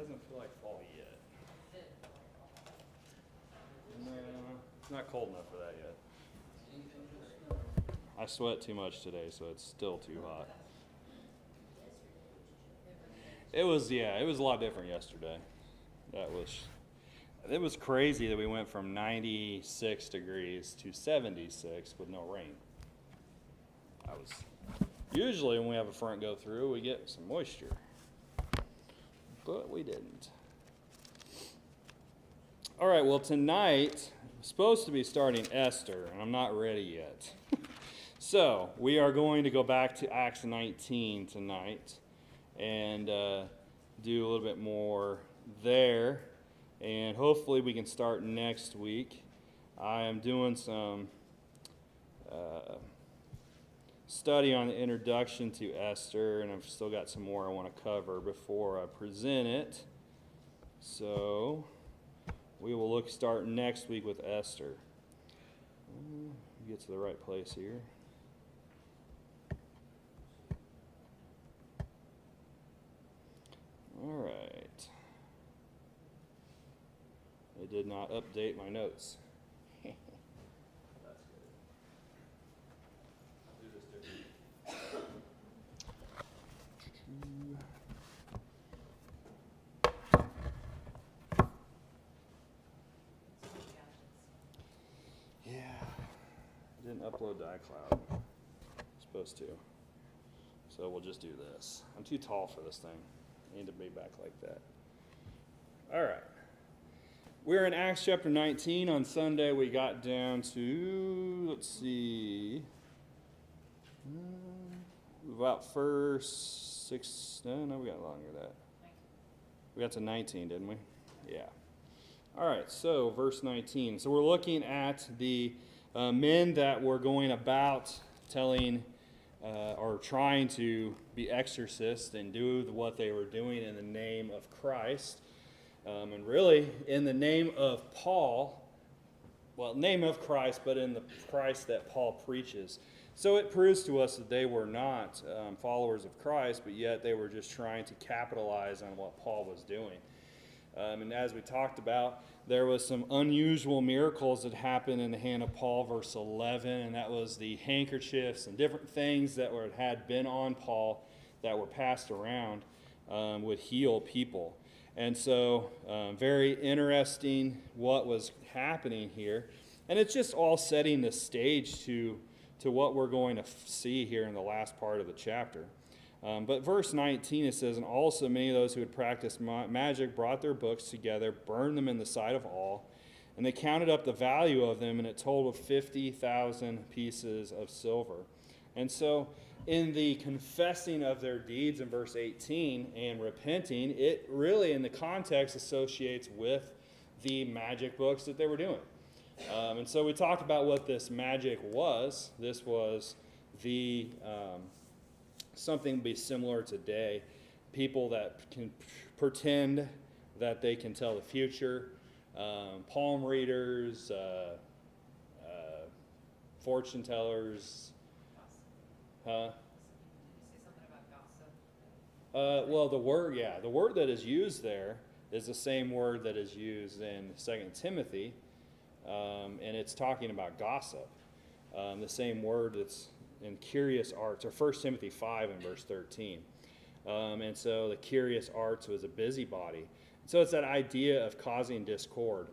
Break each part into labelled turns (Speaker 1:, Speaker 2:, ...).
Speaker 1: doesn't feel like fall yet. No, it's not cold enough for that yet. I sweat too much today, so it's still too hot. It was a lot different yesterday. It was crazy that we went from 96 degrees to 76 with no rain. Usually when we have a front go through, we get some moisture, but we didn't. All right, well, tonight I'm supposed to be starting Esther, and I'm not ready yet. So we are going to go back to Acts 19 tonight and do a little bit more there, and hopefully we can start next week. I am doing some study on the introduction to Esther, and I've still got some more I want to cover before I present it. So we will start next week with Esther. Get to the right place here. All right. I did not update my notes. That's good. I'll do this different. Yeah. I didn't upload to iCloud. Supposed to. So we'll just do this. I'm too tall for this thing. I need to be back like that. All right. We're in Acts chapter 19. On Sunday, we got down to, let's see, about first six, no, we got longer than that. We got to 19, didn't we? Yeah. All right, so verse 19. So we're looking at the men that were going about telling or trying to be exorcists and do what they were doing in the name of Christ. And really, in the name of Paul, well, name of Christ, but in the Christ that Paul preaches. So it proves to us that they were not followers of Christ, but yet they were just trying to capitalize on what Paul was doing. And as we talked about, there was some unusual miracles that happened in the hand of Paul, verse 11, and that was the handkerchiefs and different things that had been on Paul that were passed around would heal people. And so very interesting what was happening here. And it's just all setting the stage to what we're going to see here in the last part of the chapter. But verse 19, it says, "And also many of those who had practiced magic brought their books together, burned them in the sight of all, and they counted up the value of them, and it totaled 50,000 pieces of silver." And so in the confessing of their deeds in verse 18 and repenting, it really in the context associates with the magic books that they were doing. And so we talked about what this magic was. This was the something be similar today. People that can pretend that they can tell the future, palm readers, fortune tellers. Huh?
Speaker 2: Did you say something about gossip?
Speaker 1: Well, the word that is used there is the same word that is used in 2 Timothy, and it's talking about gossip. The same word that's in curious arts, or 1 Timothy 5 and verse 13. And so the curious arts was a busybody. So it's that idea of causing discord.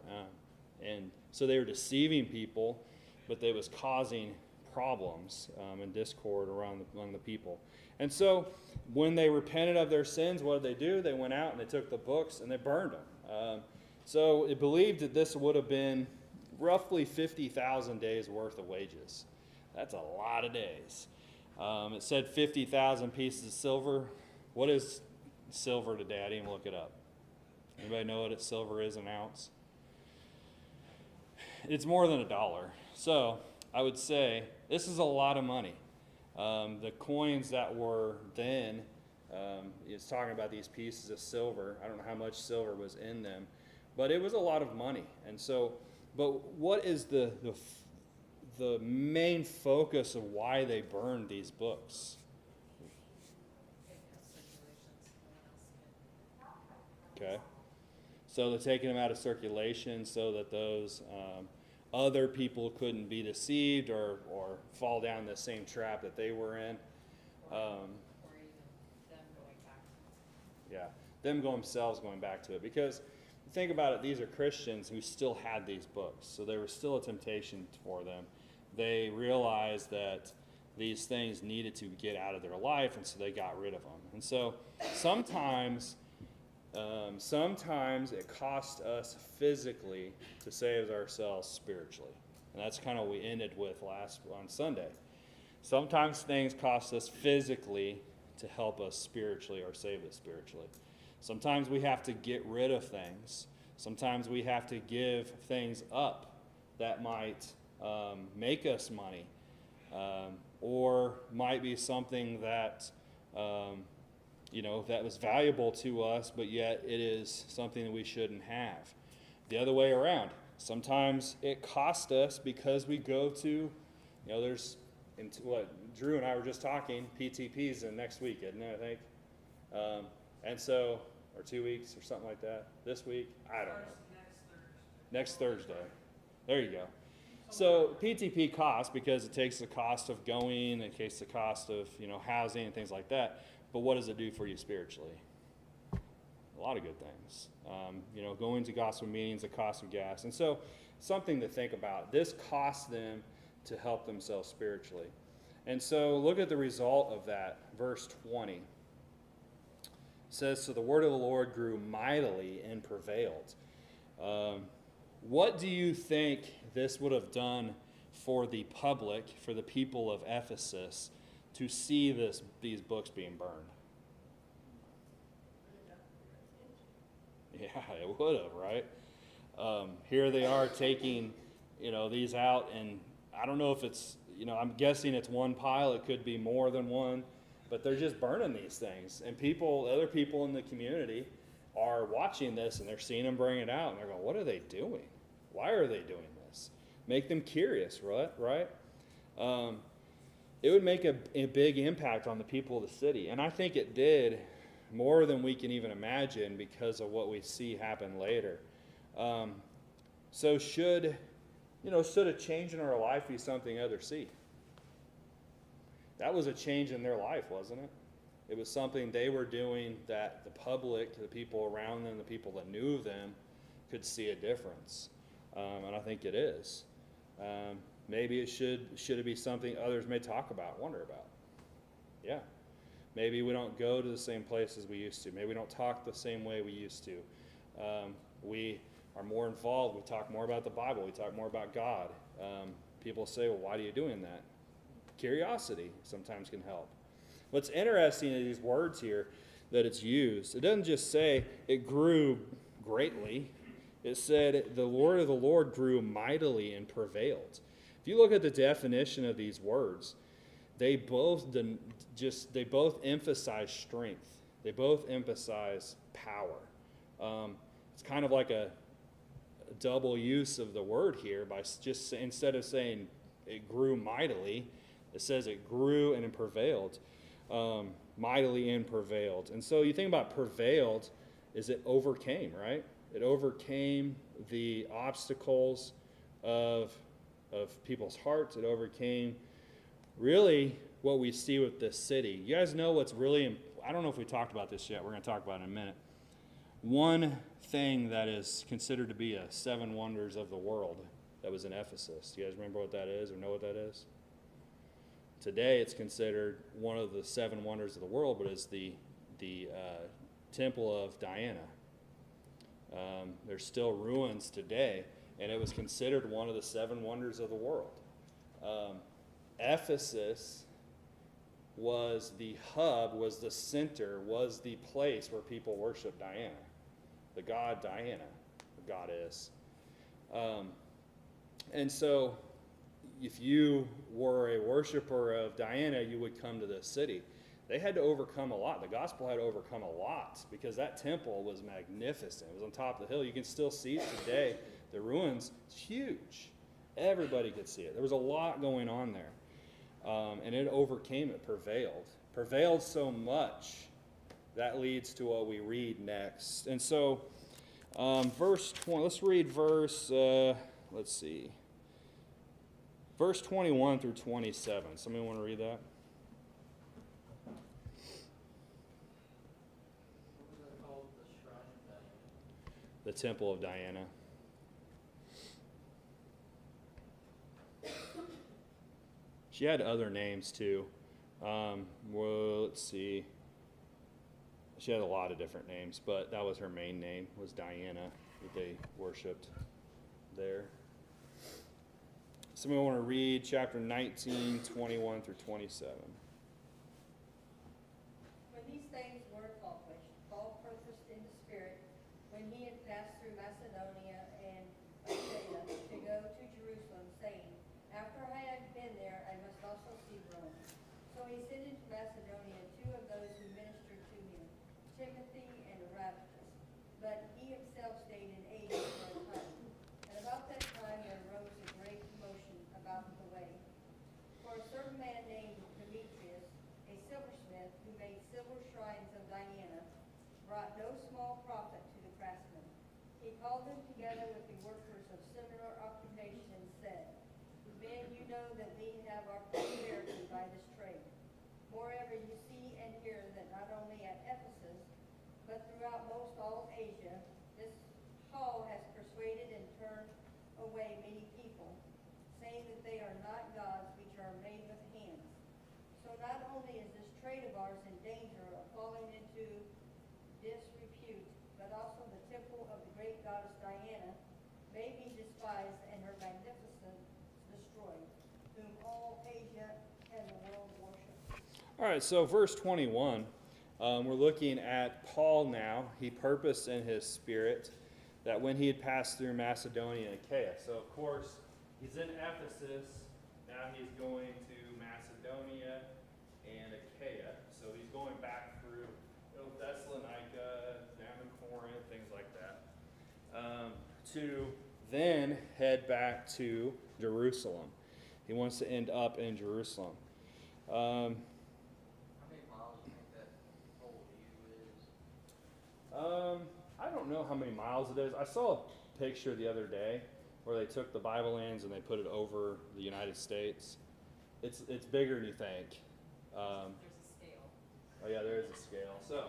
Speaker 1: And so they were deceiving people, but they was causing problems and discord among the people. And so when they repented of their sins, what did they do? They went out and they took the books and they burned them. So it believed that this would have been roughly 50,000 days worth of wages. That's a lot of days. It said 50,000 pieces of silver. What is silver today? I didn't even look it up. Anybody know what silver is an ounce? It's more than $1. So I would say this is a lot of money. The coins that were then, it's talking about these pieces of silver. I don't know how much silver was in them, but it was a lot of money. And so, but what is the main focus of why they burned these books? Okay? So they're taking them out of circulation so that those other people couldn't be deceived or fall down the same trap that they were in.
Speaker 2: Or even them going back.
Speaker 1: Yeah, them themselves going back to it. Because think about it, these are Christians who still had these books, so there was still a temptation for them. They realized that these things needed to get out of their life, and so they got rid of them. And so sometimes it costs us physically to save ourselves spiritually. And that's kind of what we ended with on Sunday. Sometimes things cost us physically to help us spiritually or save us spiritually. Sometimes we have to get rid of things. Sometimes we have to give things up that might make us money, or might be something that that was valuable to us, but yet it is something that we shouldn't have. The other way around. Sometimes it costs us because we go to, Drew and I were just talking, PTP's in next week, isn't it, I think? And so, or 2 weeks or something like that. This week, I don't know. Next Thursday. There you go. So PTP costs because it takes the cost of going, it takes the cost of housing and things like that. But what does it do for you spiritually? A lot of good things. Going to gospel meetings, the cost of gas. And so something to think about. This costs them to help themselves spiritually. And so look at the result of that. Verse 20. It says, so the word of the Lord grew mightily and prevailed. What do you think this would have done for the public, for the people of Ephesus, to see these books being burned? Yeah, it would have, right? Here they are taking, these out, and I don't know if it's, I'm guessing it's one pile. It could be more than one, but they're just burning these things. And other people in the community are watching this, and they're seeing them bring it out, and they're going, what are they doing? Why are they doing this? Make them curious, right? It would make a big impact on the people of the city. And I think it did more than we can even imagine because of what we see happen later. So should a change in our life be something others see? That was a change in their life, wasn't it? It was something they were doing that the public, the people around them, the people that knew them, could see a difference. And I think it is. Maybe it should be something others may talk about, wonder about. Yeah. Maybe we don't go to the same places we used to. Maybe we don't talk the same way we used to. We are more involved. We talk more about the Bible. We talk more about God. People say, well, why are you doing that? Curiosity sometimes can help. What's interesting in these words here that it's used, it doesn't just say it grew greatly. It said the word of the Lord grew mightily and prevailed. If you look at the definition of these words, they both emphasize strength. They both emphasize power. It's kind of like a double use of the word here by just instead of saying it grew mightily, it says it grew and it prevailed. Mightily and prevailed. And so you think about prevailed is it overcame, right? It overcame the obstacles of people's hearts. It overcame really what we see with this city. You guys know what's really, I don't know if we talked about this yet. We're going to talk about it in a minute. One thing that is considered to be a 7 wonders of the world that was in Ephesus. Do you guys remember what that is or know what that is? Today it's considered one of the 7 wonders of the world, but it's the Temple of Diana. There's still ruins today, and it was considered one of the 7 wonders of the world. Ephesus was the hub, was the center, was the place where people worshiped Diana, the god Diana, the goddess. And so if you were a worshiper of Diana, you would come to this city. They had to overcome a lot. The gospel had to overcome a lot because that temple was magnificent. It was on top of the hill. You can still see it today. The ruins, it's huge. Everybody could see it. There was a lot going on there. And it overcame it, prevailed. Prevailed so much that leads to what we read next. And so, verse 20, let's read verse, let's see, verse 21 through 27. Somebody want to read that?
Speaker 3: What was it called? The Shrine of Diana.
Speaker 1: The Temple of Diana. She had other names too. Well, let's see. She had a lot of different names, but that was her main name, was Diana, that they worshipped there. Somebody want to read chapter 19, 21 through 27.
Speaker 4: When these things were accomplished, Paul purposed in the Spirit, when he had passed through Macedonia and Achaia, to go to Jerusalem, saying, After I had been there, I must also see Rome. So he sent into Macedonia 2 of those who ministered to him, Timothy and Erastus. But he himself stayed in Asia for a time. And about that time there arose a great commotion about the way. For a certain man named Demetrius, a silversmith who made silver shrines of Diana, brought no small profit to the craftsmen. He called them together with the workers of similar occupation and said, Men, you know that we have our prosperity by this trade. Moreover, you see and hear that not only at Ephesus, but throughout most all Asia, this Paul has persuaded and turned away many people, saying that they are not gods which are made with hands. So not only is this trade of ours in danger of falling into disrepute, but also the temple of the great goddess Diana may be despised and her magnificence destroyed, whom all Asia and the world worship.
Speaker 1: All right, so verse 21, we're looking at Paul now. He purposed in his spirit that when he had passed through Macedonia and Achaia. So, of course, he's in Ephesus. Now he's going to Macedonia and Achaia. So he's going back through Thessalonica, down to Corinth, things like that, to then head back to Jerusalem. He wants to end up in Jerusalem.
Speaker 3: How many miles do you think that whole view is?
Speaker 1: I don't know how many miles it is. I saw a picture the other day where they took the Bible lands and they put it over the United States. It's bigger than you think.
Speaker 2: There's a scale.
Speaker 1: Oh yeah, there is a scale. So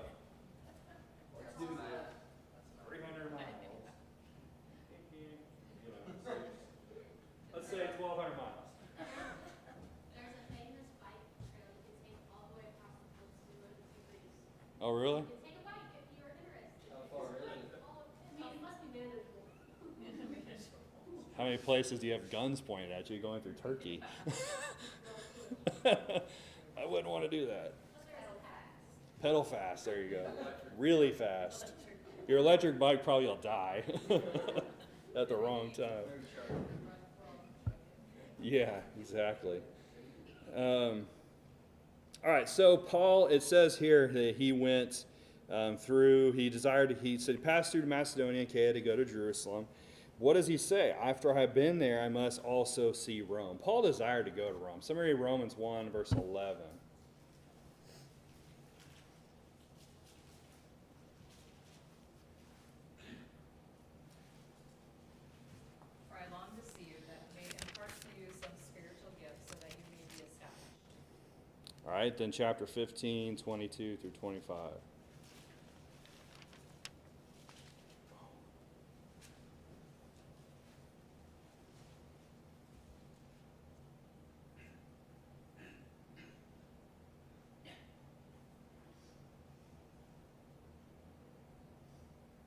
Speaker 1: let's do
Speaker 3: That's
Speaker 1: this.
Speaker 3: not
Speaker 1: 300 miles. You know, let's say 1,200 miles.
Speaker 5: There's a famous bike trail you can take all the way across the coast to go to the two cities.
Speaker 1: Oh really?
Speaker 5: You can take a bike if you're interested.
Speaker 3: How far is it?
Speaker 5: I mean, it must be manageable.
Speaker 1: How many places do you have guns pointed at you going through Turkey? I wouldn't want to do that. Pedal fast, there you go. Really fast. Your electric bike probably will die at the wrong time. Yeah, exactly. All right, so Paul, it says here that he went he said he passed through Macedonia and Achaia to go to Jerusalem. What does he say? After I have been there, I must also see Rome. Paul desired to go to Rome. Somebody read Romans 1, verse 11.
Speaker 2: For I long to see you, that may impart to you some spiritual gifts, so that you may be established.
Speaker 1: All right, then chapter 15, 22 through 25.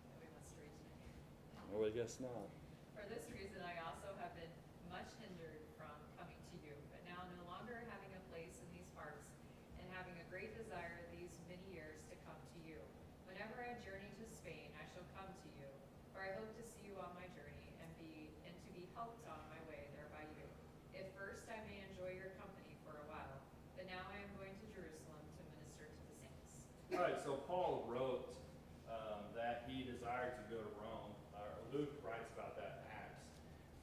Speaker 2: That we must read tonight.
Speaker 1: Oh, I guess not.
Speaker 2: For this reason I also have been much hindered from coming to you, but now no longer having a place in these parts, and having a great desire these many years to come to you. Whenever I journey to Spain, I shall come to you, for I hope to see you on my journey, and to be helped on my way there by you. If first I may enjoy your company for a while, but now I am going to Jerusalem to minister to the saints.
Speaker 1: All right, so Paul wrote that he desired to go to Rome. Luke writes about that in Acts.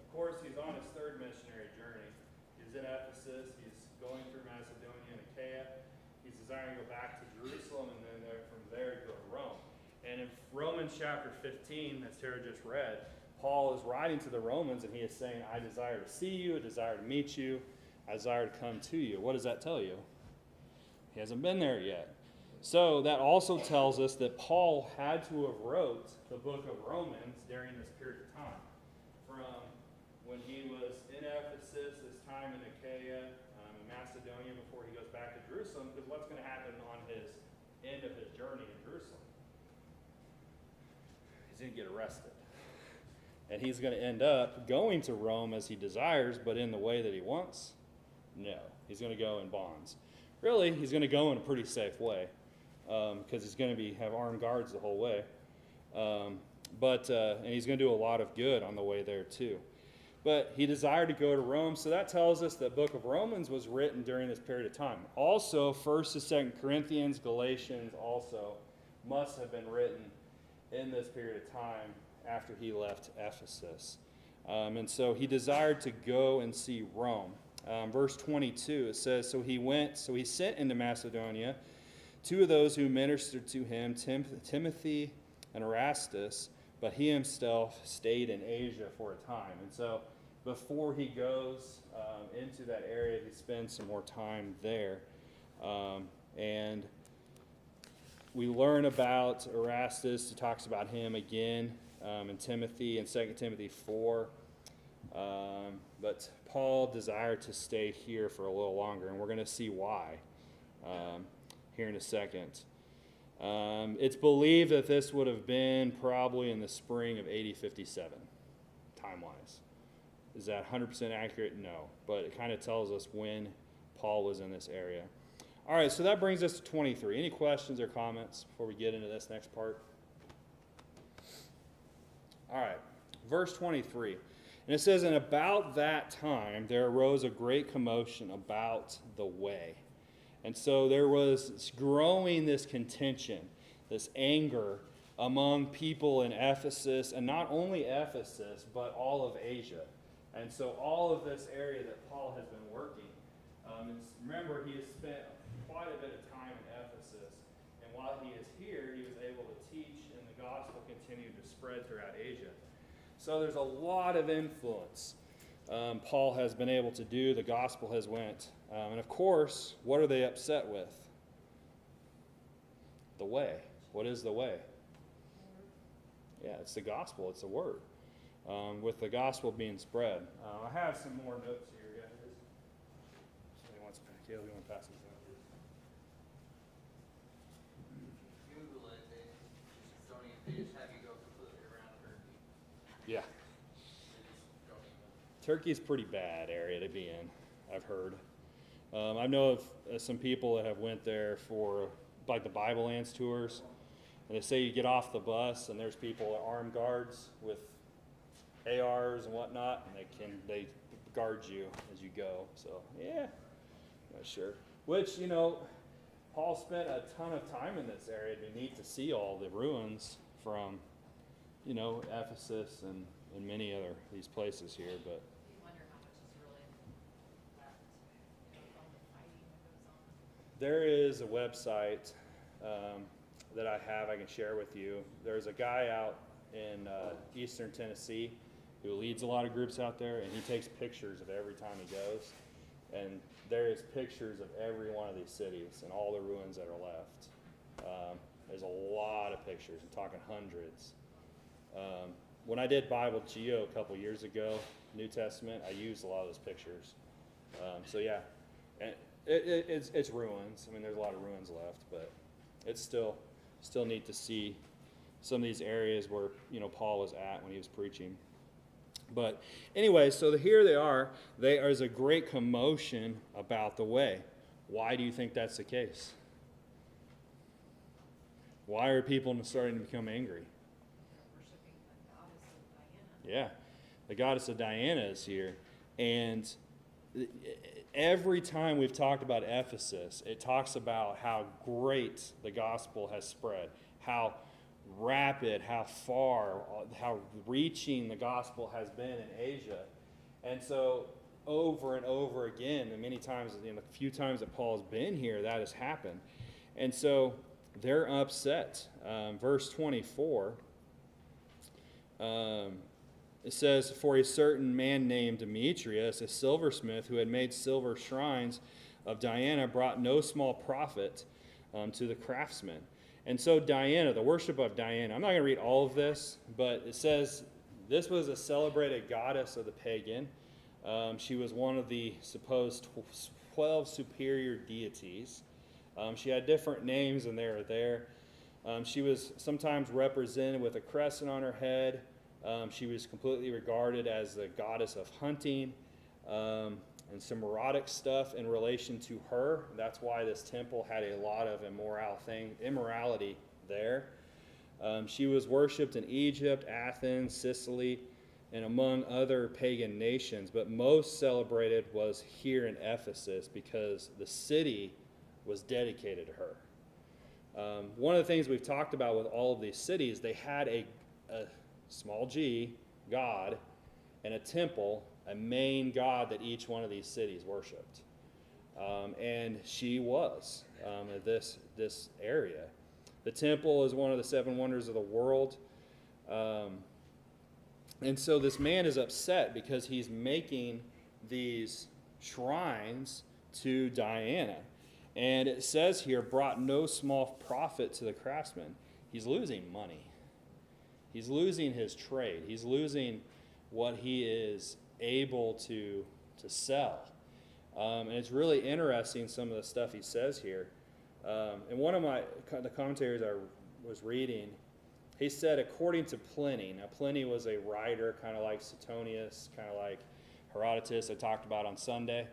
Speaker 1: Of course, he's on his third missionary journey. He's in Ephesus. He's going through Macedonia and Achaia. He's desiring to go back to Jerusalem, and then from there to go to Rome. And in Romans chapter 15, as Tara just read, Paul is writing to the Romans, and he is saying, I desire to see you, I desire to meet you, I desire to come to you. What does that tell you? He hasn't been there yet. So that also tells us that Paul had to have wrote the book of Romans during this period of time. From when he was in Ephesus, his time in Achaia, in Macedonia, before he goes back to Jerusalem, because what's going to happen on his end of his journey in Jerusalem? He's going to get arrested. And he's going to end up going to Rome as he desires, but in the way that he wants? No. He's going to go in bonds. Really, he's going to go in a pretty safe way, because he's going to have armed guards the whole way. And he's going to do a lot of good on the way there too. But he desired to go to Rome, so that tells us that book of Romans was written during this period of time. Also, 1st and 2nd Corinthians, Galatians also must have been written in this period of time after he left Ephesus. And so he desired to go and see Rome. Verse 22, it says, so he sent into Macedonia two of those who ministered to him, Timothy and Erastus, but he himself stayed in Asia for a time. And so before he goes into that area, he spends some more time there. And we learn about Erastus. It talks about him again in Timothy, in 2 Timothy 4. But Paul desired to stay here for a little longer, and we're going to see why here in a second. It's believed that this would have been probably in the spring of AD 57, time-wise. Is that 100% accurate? No, but it kind of tells us when Paul was in this area. All right, so that brings us to 23. Any questions or comments before we get into this next part? All right, verse 23. And it says, and about that time there arose a great commotion about the way. And so there was growing this contention, this anger among people in Ephesus, and not only Ephesus, but all of Asia. And so all of this area that Paul has been working, remember he has spent quite a bit of time in Ephesus, and while he is here, he was able to teach, and the gospel continued to spread throughout Asia. So there's a lot of influence Paul has been able to do. The gospel has went. And of course, what are they upset with? The way. What is the way? Yeah, it's the gospel. It's the word. With the gospel being spread. I have some more notes here, guys. Somebody wants to, Caleb, you want to pass these out?
Speaker 3: Google it, they just have you go completely around Turkey.
Speaker 1: Yeah.
Speaker 3: They just don't even.
Speaker 1: Turkey's a pretty bad area to be in, I've heard. I know of some people that have went there for like the Bible Lands tours, and they say you get off the bus and there's people, armed guards with ARs and whatnot, and they guard you as you go. So yeah, not sure. Which, you know, Paul spent a ton of time in this area. It'd be neat to see all the ruins from, you know, Ephesus and many other these places here, but.
Speaker 2: You wonder how much is really left, you know, all the fighting that goes on.
Speaker 1: There is a website that I have I can share with you. There's a guy out in eastern Tennessee who leads a lot of groups out there, and he takes pictures of every time he goes. And there is pictures of every one of these cities and all the ruins that are left. There's a lot of pictures. I'm talking hundreds. When I did Bible Geo a couple years ago, New Testament, I used a lot of those pictures. So yeah, and it's ruins. I mean, there's a lot of ruins left, but it's still neat to see some of these areas where, you know, Paul was at when he was preaching. But anyway, so here they are. There's a great commotion about the way. Why do you think that's the case? Why are people starting to become angry?
Speaker 2: Worshiping the goddess of Diana.
Speaker 1: Yeah, the goddess of Diana is here. And every time we've talked about Ephesus, it talks about how great the gospel has spread, how rapid, how far, how reaching the gospel has been in Asia. And so over and over again, and many times, in the few times that Paul's been here, that has happened. And so they're upset. Verse 24, it says, "For a certain man named Demetrius, a silversmith, who had made silver shrines of Diana, brought no small profit to the craftsmen." And so Diana, the worship of Diana, I'm not going to read all of this, but it says this was a celebrated goddess of the pagan. She was one of the supposed 12 superior deities. She had different names, and they were there. She was sometimes represented with a crescent on her head. She was completely regarded as the goddess of hunting, and some erotic stuff in relation to her. That's why this temple had a lot of immorality there. She was worshipped in Egypt, Athens, Sicily, and among other pagan nations, but most celebrated was here in Ephesus because the city was dedicated to her. One of the things we've talked about with all of these cities, they had a small g, God, and a temple, a main god that each one of these cities worshipped. And she was this area. The temple is one of the 7 wonders of the world. And so this man is upset because he's making these shrines to Diana. And it says here, brought no small profit to the craftsman. He's losing money. He's losing his trade. He's losing what he is able to sell. And it's really interesting, some of the stuff he says here. And one of the commentaries I was reading, he said, according to Pliny. Now, Pliny was a writer, kind of like Suetonius, kind of like Herodotus I talked about on Sunday.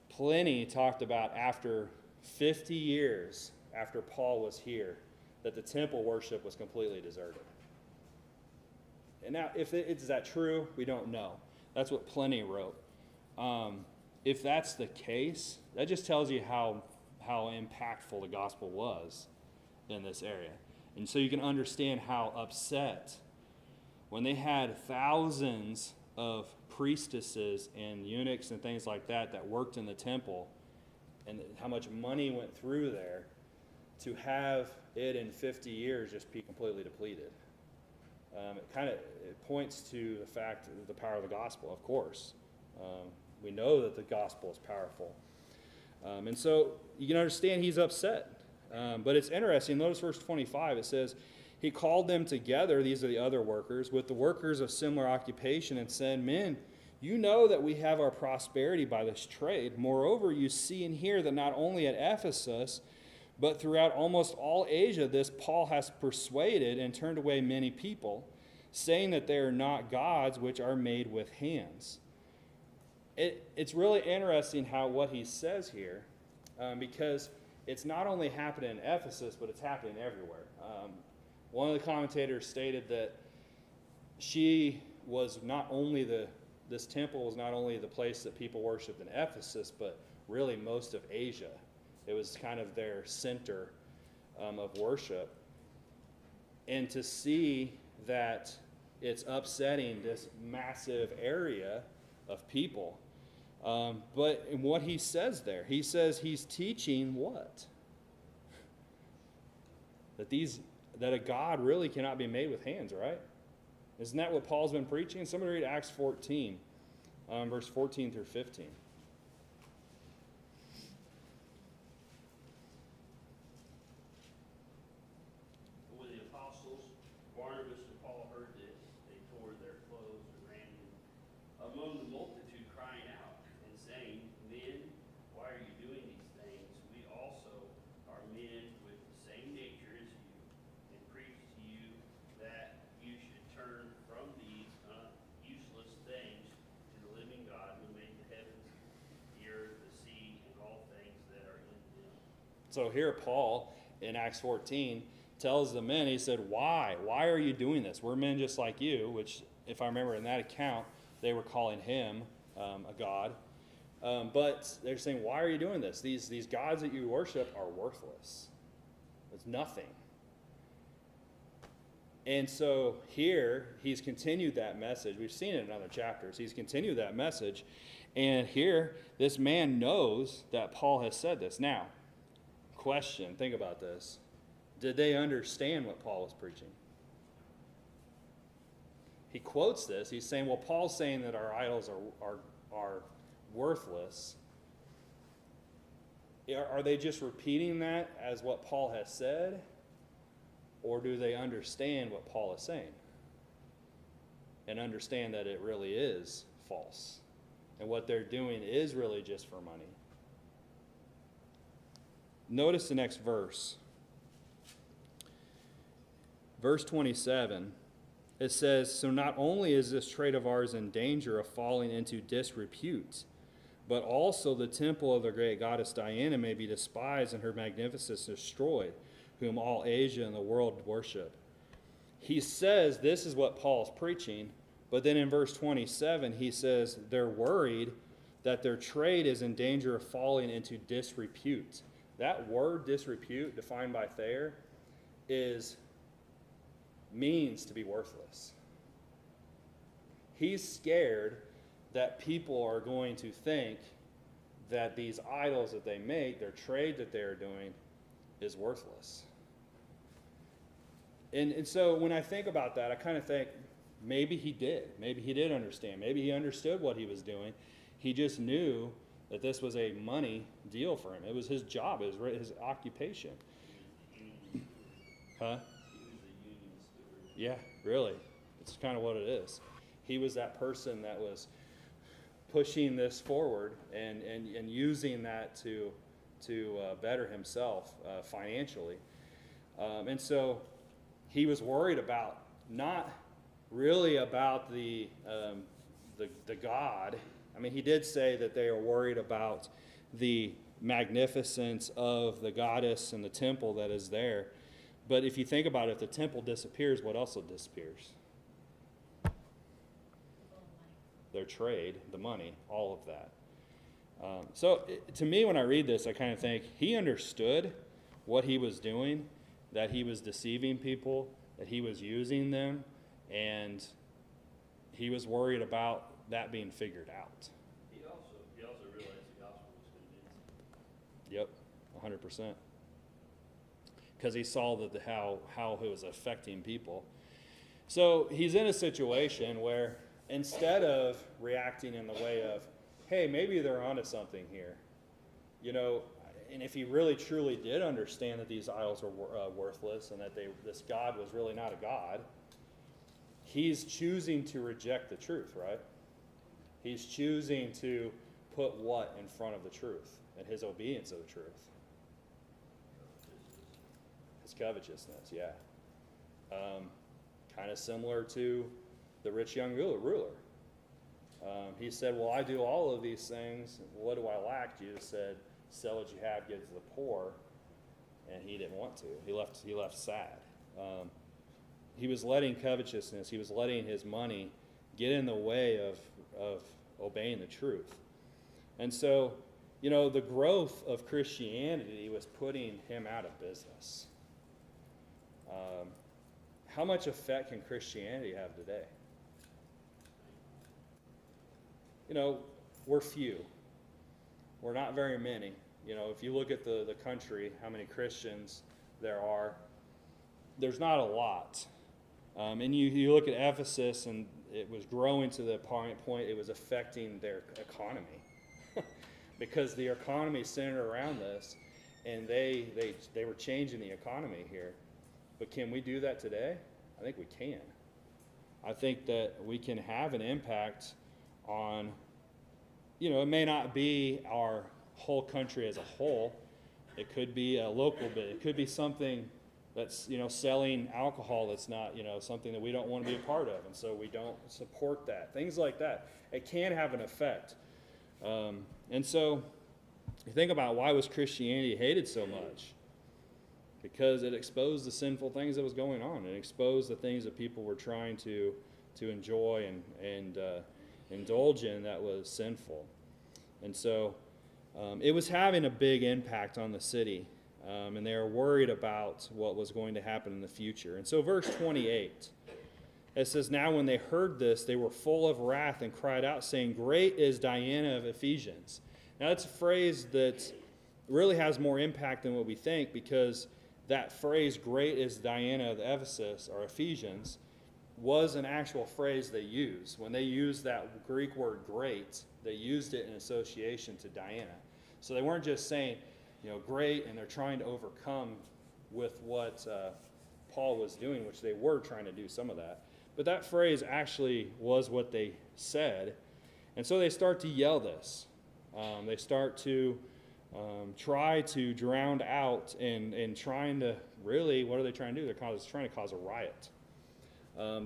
Speaker 1: Pliny talked about after 50 years after Paul was here, that the temple worship was completely deserted. And now, is that true? We don't know. That's what Pliny wrote. If that's the case, that just tells you how impactful the gospel was in this area. And so you can understand how upset when they had thousands of priestesses and eunuchs and things like that worked in the temple, and how much money went through there to have it in 50 years just be completely depleted. It points to the fact of the power of the gospel, of course. We know that the gospel is powerful. And so you can understand he's upset. But it's interesting. Notice verse 25. It says, he called them together, these are the other workers, with the workers of similar occupation and said, men, you know that we have our prosperity by this trade. Moreover, you see and hear that not only at Ephesus, but throughout almost all Asia, this Paul has persuaded and turned away many people, saying that they are not gods which are made with hands. It's really interesting what he says here, because it's not only happening in Ephesus, but it's happening everywhere. One of the commentators stated that this temple was not only the place that people worshiped in Ephesus, but really most of Asia. It was kind of their center of worship. And to see that it's upsetting this massive area of people. But in what he says there, he says he's teaching what? That a God really cannot be made with hands, right? Isn't that what Paul's been preaching? Somebody read Acts 14, verse 14 through 15.
Speaker 6: When the apostles, Barnabas and Paul, heard this, they tore their clothes and ran among the multitude, crying out and saying, men, why are you doing these things? We also are men with the same nature as you, and preach to you that you should turn from these useless things to the living God who made the heavens, the earth, the sea, and all things that are in them.
Speaker 1: So here Paul, in Acts 14, tells the men, he said, why? Why are you doing this? We're men just like you, which, if I remember in that account, they were calling him a god. But they're saying, why are you doing this? These gods that you worship are worthless. It's nothing. And so here, he's continued that message. We've seen it in other chapters. He's continued that message. And here, this man knows that Paul has said this. Now, question, think about this. Did they understand what Paul was preaching? He quotes this. He's saying, well, Paul's saying that our idols are worthless. Are they just repeating that as what Paul has said? Or do they understand what Paul is saying? And understand that it really is false. And what they're doing is really just for money. Notice the next verse. Verse 27. It says, so not only is this trade of ours in danger of falling into disrepute, but also the temple of the great goddess Diana may be despised and her magnificence destroyed, whom all Asia and the world worship. He says this is what Paul's preaching, but then in verse 27 he says they're worried that their trade is in danger of falling into disrepute. That word disrepute, defined by Thayer, means to be worthless. He's scared that people are going to think that these idols that they make, their trade that they're doing, is worthless. And so when I think about that, I kind of think maybe he did. Maybe he did understand. Maybe he understood what he was doing. He just knew that this was a money deal for him. It was his job. It was his occupation. Huh? Yeah, really. It's kind of what it is. He was that person that was pushing this forward and using that to better himself financially. And so he was worried about, not really about the God. I mean, he did say that they are worried about the magnificence of the goddess and the temple that is there. But if you think about it, if the temple disappears, what else disappears? Their trade, the money, all of that. To me, when I read this, I kind of think he understood what he was doing, that he was deceiving people, that he was using them, and he was worried about that being figured out.
Speaker 6: He also realized the gospel was convincing.
Speaker 1: Yep, 100%. Because he saw that how it was affecting people. So he's in a situation where instead of reacting in the way of, hey, maybe they're onto something here, and if he really truly did understand that these idols were worthless and that this God was really not a God, he's choosing to reject the truth, right? He's choosing to put what in front of the truth and his obedience of the truth. His covetousness, yeah. Kind of similar to the rich young ruler. He said, well, I do all of these things. What do I lack? Jesus said, sell what you have, give to the poor. And he didn't want to. He left sad. He was letting covetousness, he was letting his money get in the way of obeying the truth. And so, the growth of Christianity was putting him out of business. How much effect can Christianity have today? We're few. We're not very many. If you look at the country, how many Christians there are, there's not a lot. And you look at Ephesus, and it was growing to the point it was affecting their economy. Because the economy centered around this, and they were changing the economy here. But can we do that today? I think we can. I think that we can have an impact on, it may not be our whole country as a whole. It could be a local bit. It could be something that's, selling alcohol that's not, something that we don't want to be a part of, and so we don't support that. Things like that. It can have an effect. And so you think about, why was Christianity hated so much? Because it exposed the sinful things that was going on. It exposed the things that people were trying to enjoy and indulge in that was sinful. And so it was having a big impact on the city, and they were worried about what was going to happen in the future. And so verse 28 It says, now when they heard this, they were full of wrath and cried out, saying, Great is Diana of Ephesians. Now that's a phrase that really has more impact than what we think, because that phrase, great is Diana of Ephesus, or Ephesians, was an actual phrase they used. When they used that Greek word great, they used it in association to Diana. So they weren't just saying, great, and they're trying to overcome with what Paul was doing, which they were trying to do some of that. But that phrase actually was what they said. And so they start to yell this. They start to try to drown out and trying to, really, what are they trying to do? They're trying to cause a riot.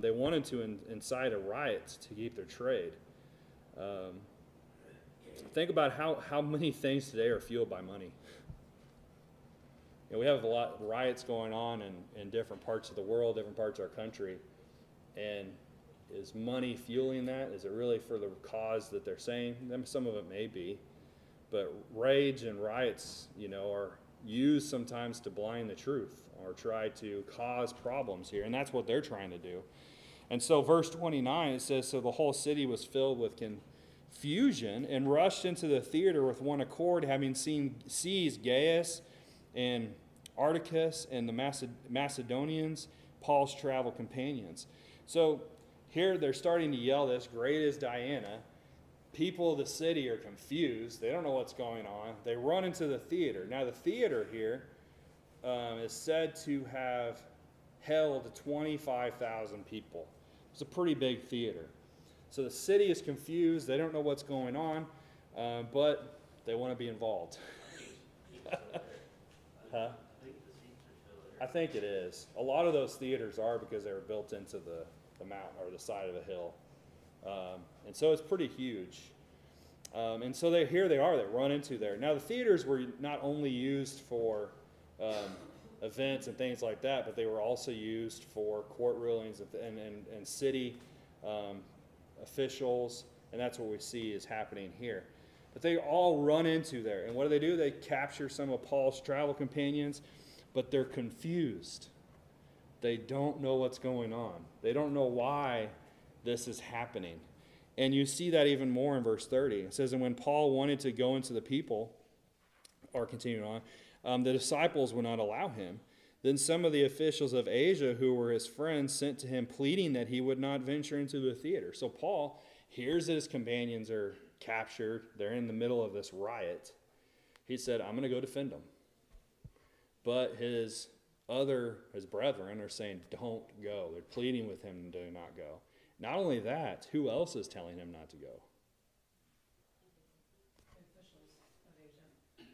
Speaker 1: They wanted to incite a riot to keep their trade. Think about how many things today are fueled by money. We have a lot of riots going on in different parts of the world, different parts of our country. And is money fueling that? Is it really for the cause that they're saying? Some of it may be. But rage and riots, are used sometimes to blind the truth or try to cause problems here. And that's what they're trying to do. And so verse 29, it says, So the whole city was filled with confusion and rushed into the theater with one accord, having seized Gaius and Articus and the Macedonians, Paul's travel companions. So here they're starting to yell this, Great is Diana. People of the city are confused. They don't know what's going on. They run into the theater. Now the theater here is said to have held 25,000 people. It's a pretty big theater. So the city is confused. They don't know what's going on, but they want to be involved. Huh? I think it is. A lot of those theaters are because they were built into the mountain or the side of a hill. And so it's pretty huge. And so here they are, they run into there. Now the theaters were not only used for events and things like that, but they were also used for court rulings and city officials, and that's what we see is happening here. But they all run into there, and what do? They capture some of Paul's travel companions, but they're confused. They don't know what's going on. They don't know why this is happening. And you see that even more in verse 30. It says, And when Paul wanted to go into the people, or continuing on, the disciples would not allow him. Then some of the officials of Asia who were his friends sent to him, pleading that he would not venture into the theater. So Paul hears that his companions are captured. They're in the middle of this riot. He said, I'm going to go defend them. But his brethren are saying, don't go. They're pleading with him to not go. Not only that, who else is telling him not to go?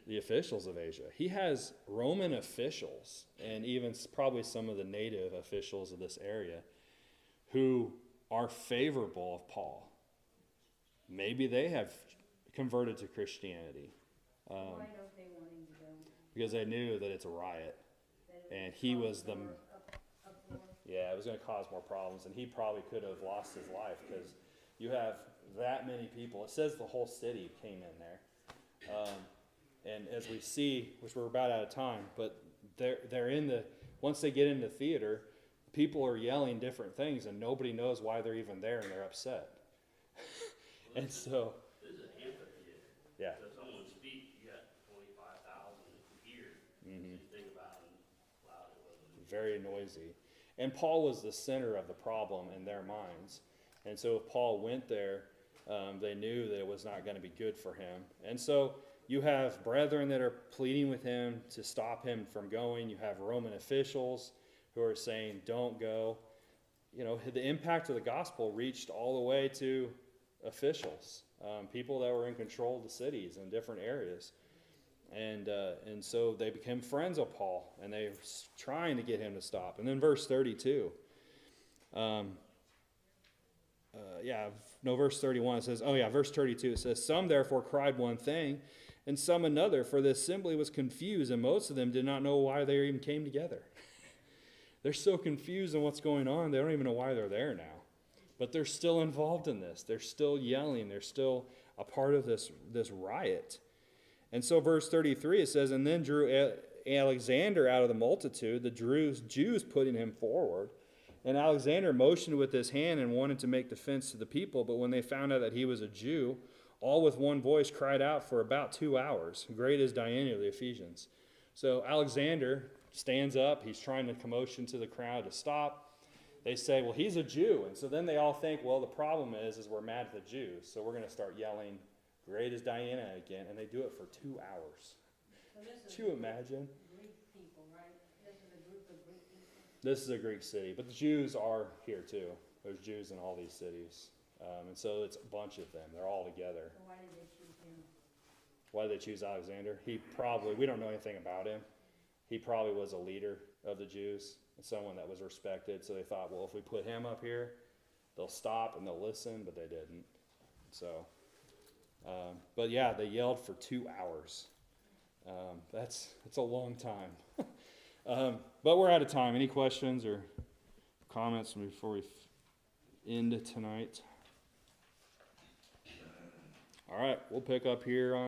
Speaker 1: The officials of Asia. He has Roman officials, and even probably some of the native officials of this area, who are favorable of Paul. Maybe they have converted to Christianity.
Speaker 4: Why don't they want him to go?
Speaker 1: Because they knew that it's a riot. And he was the... Yeah, it was going to cause more problems, and he probably could have lost his life, because you have that many people. It says the whole city came in there. And as we see, which we're about out of time, but they're in the, once they get into theater, people are yelling different things, and nobody knows why they're even there, and they're upset. And so...
Speaker 6: This is an amphitheater.
Speaker 1: Yeah.
Speaker 6: So if someone speaks, you got 25,000 here.
Speaker 1: Mm-hmm.
Speaker 6: So you think about how loud it was.
Speaker 1: Very noisy. And Paul was the center of the problem in their minds. And so if Paul went there, they knew that it was not going to be good for him. And so you have brethren that are pleading with him to stop him from going. You have Roman officials who are saying, don't go. The impact of the gospel reached all the way to officials, people that were in control of the cities in different areas. And so they became friends of Paul, and they were trying to get him to stop. And then verse 32. Verse 31 says, verse 32, it says, Some therefore cried one thing, and some another, for the assembly was confused, and most of them did not know why they even came together. They're so confused on what's going on, they don't even know why they're there now. But they're still involved in this. They're still yelling. They're still a part of this riot. And so verse 33, it says, And then drew Alexander out of the multitude, the Jews putting him forward, And Alexander motioned with his hand and wanted to make defense to the people, but when they found out that he was a Jew, all with one voice cried out for about 2 hours, "Great is Diana of the Ephesians." So Alexander stands up. He's trying to commotion to the crowd to stop. They say, well, he's a Jew. And so then they all think, well, the problem is we're mad at the Jews. So we're going to start yelling, "Great is Diana" again. And they do it for 2 hours.
Speaker 4: So this is
Speaker 1: Could you imagine?
Speaker 4: Greek people, right? This is a group of Greek people.
Speaker 1: This is a Greek city, but the Jews are here too. There's Jews in all these cities. And so it's a bunch of them. They're all together.
Speaker 4: So why did they choose him?
Speaker 1: Why did they choose Alexander? We don't know anything about him. He probably was a leader of the Jews, someone that was respected. So they thought, well, if we put him up here, they'll stop and they'll listen, but they didn't. So, but yeah, they yelled for 2 hours. That's a long time. But we're out of time. Any questions or comments before we end tonight? All right, we'll pick up here on